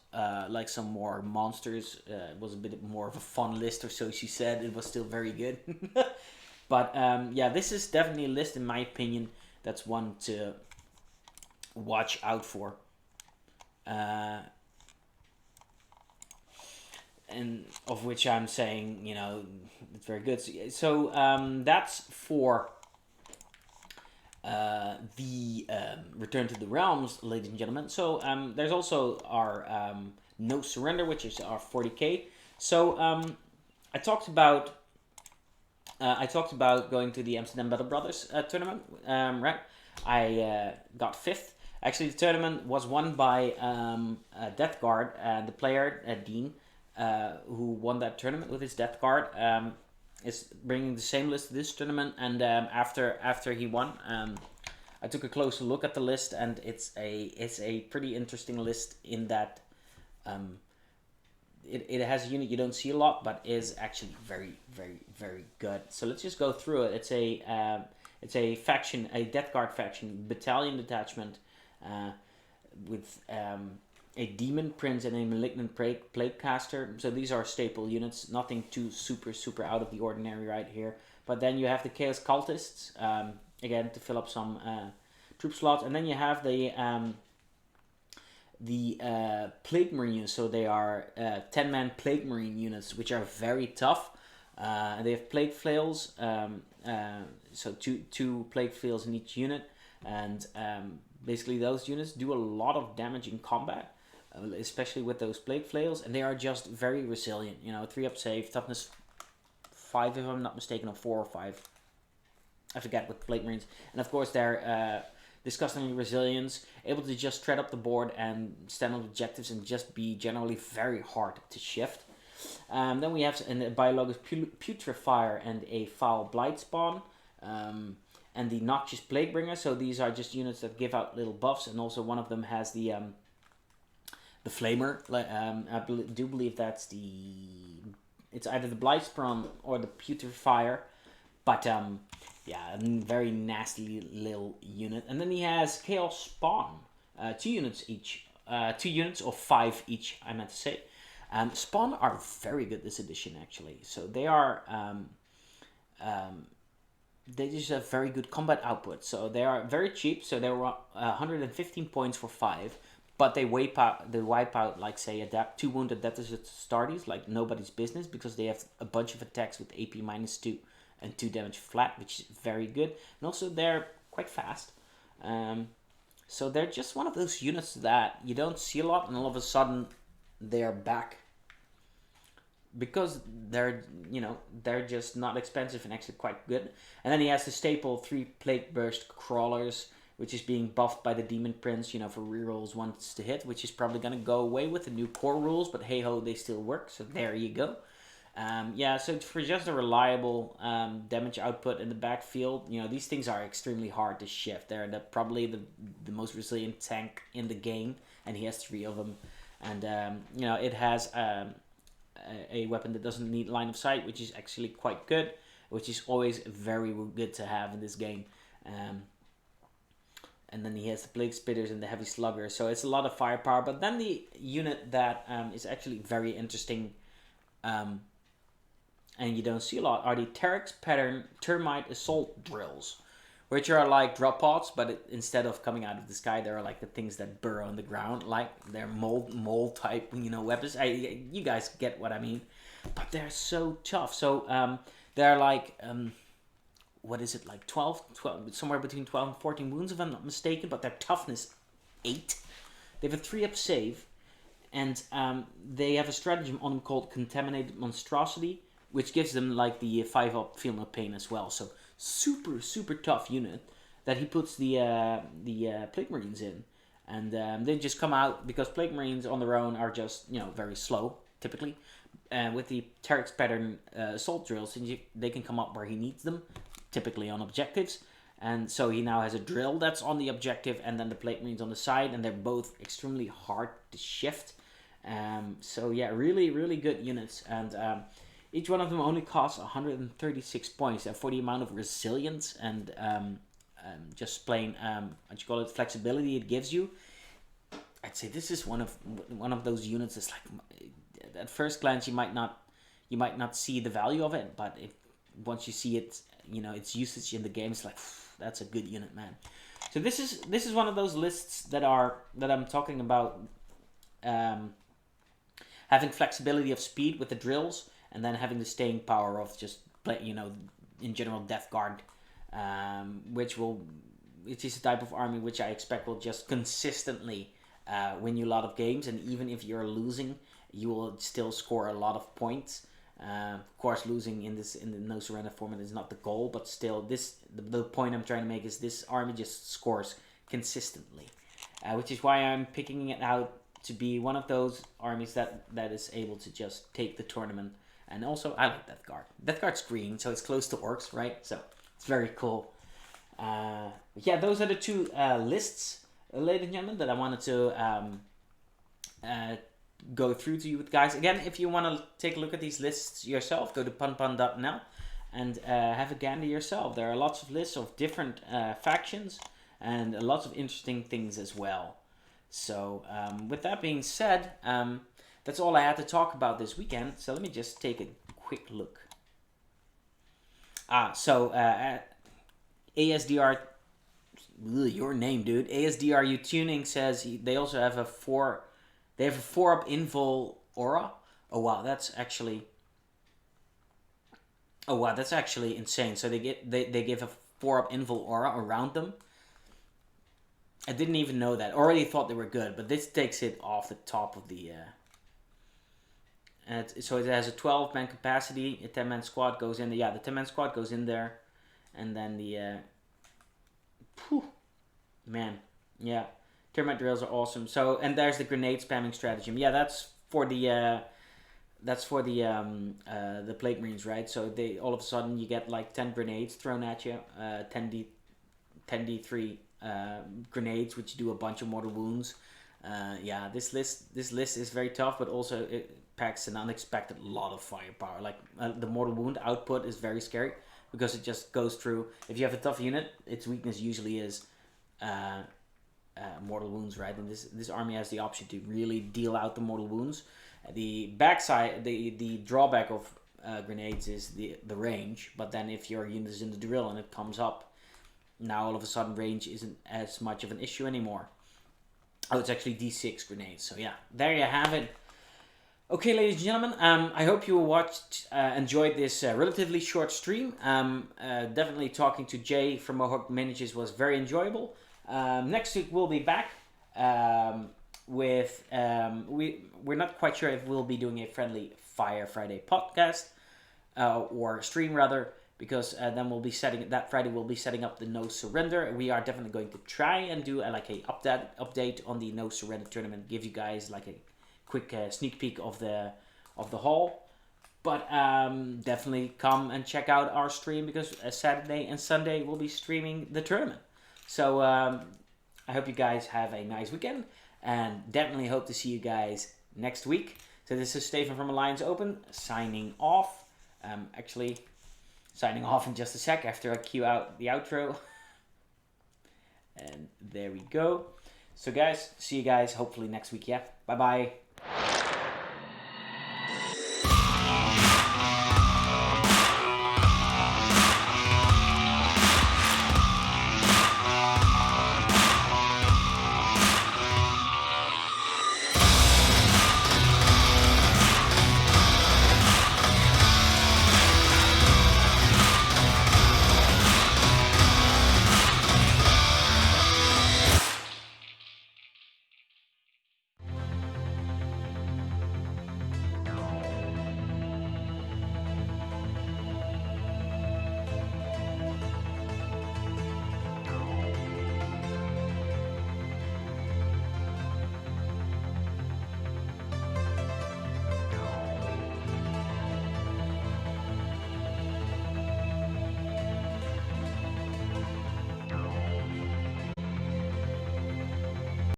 like some more monsters. It was a bit more of a fun list, or so she said. It was still very good. But yeah, this is definitely a list, in my opinion, that's one to watch out for. And of which I'm saying, you know, it's very good. So that's for the Return to the Realms, ladies and gentlemen. So there's also our No Surrender, which is our 40k. So I talked about going to the Amsterdam Battle Brothers tournament, right? I got 5th. Actually, the tournament was won by Death Guard, the player Dean, who won that tournament with his Death Guard. Is bringing the same list to this tournament, and after he won, I took a closer look at the list, and it's a pretty interesting list in that it has a unit you don't see a lot, but is actually very, very, very good. So let's just go through it. It's a faction, a Death Guard faction, battalion detachment, with a Demon Prince and a Malignant Plague Caster. So these are staple units, nothing too super out of the ordinary right here. But then you have the Chaos Cultists, again, to fill up some troop slots. And then you have the Plague Marine. So they are 10-man Plague Marine units, which are very tough. They have Plague Flails, so two Plague Flails in each unit. And basically those units do a lot of damage in combat. Especially with those Plague Flails, and they are just very resilient. 3-up save, toughness 5 if I'm not mistaken, or 4 or 5. I forget with Plague Marines. And of course they're disgustingly resilient, able to just tread up the board and stand on objectives and just be generally very hard to shift. Then we have a Biologus Putrefier and a Foul Blightspawn. And the Noxious Plaguebringer. So these are just units that give out little buffs, and also one of them has the Flamer. I do believe that's it's either the Blightspawn or the Putrefier, but yeah, a very nasty little unit. And then he has Chaos Spawn, 2 units each, 2 units or 5 each, I meant to say. Spawn are very good this edition actually. So they are they just have very good combat output. So they are very cheap. So they were 115 points for 5. But they wipe out like, say, 2 wounded Adeptus Astartes like nobody's business, because they have a bunch of attacks with AP -2 and 2 damage flat, which is very good. And also they're quite fast. So they're just one of those units that you don't see a lot, and all of a sudden they're back. Because they're just not expensive and actually quite good. And then he has the staple 3 Plague Burst Crawlers, which is being buffed by the Demon Prince, for rerolls once to hit, which is probably going to go away with the new core rules, but hey ho, they still work, so there you go. Yeah, so for just a reliable damage output in the backfield, these things are extremely hard to shift. They're probably the most resilient tank in the game, and he has 3 of them. And, it has a weapon that doesn't need line of sight, which is actually quite good, which is always very good to have in this game. And then he has the Plague Spitters and the Heavy Slugger, so it's a lot of firepower. But then the unit that is actually very interesting, and you don't see a lot, are the Terex Pattern Termite Assault Drills, which are like drop pods, but instead of coming out of the sky, they're like the things that burrow in the ground, like they're mold type, weapons. You guys get what I mean. But they're so tough. So they're like what is it, like 12, somewhere between 12 and 14 wounds if I'm not mistaken, but their toughness 8. They have a 3-up save, and they have a stratagem on them called Contaminated Monstrosity, which gives them like the 5-up Feel No Pain as well. So super tough unit that he puts the Plague Marines in, and they just come out, because Plague Marines on their own are just very slow typically, and with the Terex Pattern Assault Drills, they can come up where he needs them, typically on objectives. And so he now has a drill that's on the objective, and then the Plague Marines on the side, and they're both extremely hard to shift. So yeah, really good units, and each one of them only costs 136 points, and for the amount of resilience and just plain flexibility it gives you, I'd say this is one of those units that's like, at first glance you might not see the value of it, but once you see it, its usage in the game, it's like, that's a good unit, man. So this is one of those lists that I'm talking about, having flexibility of speed with the drills, and then having the staying power of just in general Death Guard, which is a type of army which I expect will just consistently win you a lot of games, and even if you're losing, you will still score a lot of points. Of course, losing in the no surrender format is not the goal, but still, the point I'm trying to make is this army just scores consistently, which is why I'm picking it out to be one of those armies that is able to just take the tournament. And also, I like Death Guard. Death Guard's green, so it's close to orcs, right? So it's very cool. Yeah, those are the two lists, ladies and gentlemen, that I wanted to go through to you with guys. Again, if you want to take a look at these lists yourself, go to punpun.nl and have a gander yourself. There are lots of lists of different factions and lots of interesting things as well. So with that being said, that's all I had to talk about this weekend. So let me just take a quick look. ASDR, your name, dude. ASDRU Tuning says they also have a 4-up invul aura. Oh wow, that's actually insane. So they give a 4-up invul aura around them. I didn't even know that. Already thought they were good, but this takes it off the top of the. So it has a 12-man capacity. A 10-man squad goes in there. Yeah, the 10-man squad goes in there, and then the. Man, yeah, termite drills are awesome. So and there's the grenade spamming stratagem. Yeah, that's for the. The Plague Marines, right? So they all of a sudden you get like 10 grenades thrown at you, 10d3 grenades, which do a bunch of mortal wounds. Yeah, this list is very tough, but also it packs an unexpected lot of firepower. Like the mortal wound output is very scary because it just goes through. If you have a tough unit, its weakness usually is mortal wounds, right? And this army has the option to really deal out the mortal wounds. The backside, the drawback of grenades is the range, but then if your unit is in the drill and it comes up, now all of a sudden range isn't as much of an issue anymore. Oh, it's actually D6 grenades. So yeah, there you have it. Okay, ladies and gentlemen, I hope you enjoyed this relatively short stream. Definitely talking to Jay from Mohawk Manages was very enjoyable. Next week we'll be back with we're not quite sure if we'll be doing a Friendly Fire Friday podcast or stream rather, because then we'll be that Friday we'll be setting up the No Surrender. We are definitely going to try and do a update on the No Surrender tournament, give you guys like a quick sneak peek of the haul. But definitely come and check out our stream, because Saturday and Sunday we'll be streaming the tournament. So I hope you guys have a nice weekend, and definitely hope to see you guys next week. So this is Stefan from Alliance Open signing off. Actually signing off in just a sec after I cue out the outro. And there we go. So guys, see you guys hopefully next week. Yeah, bye bye.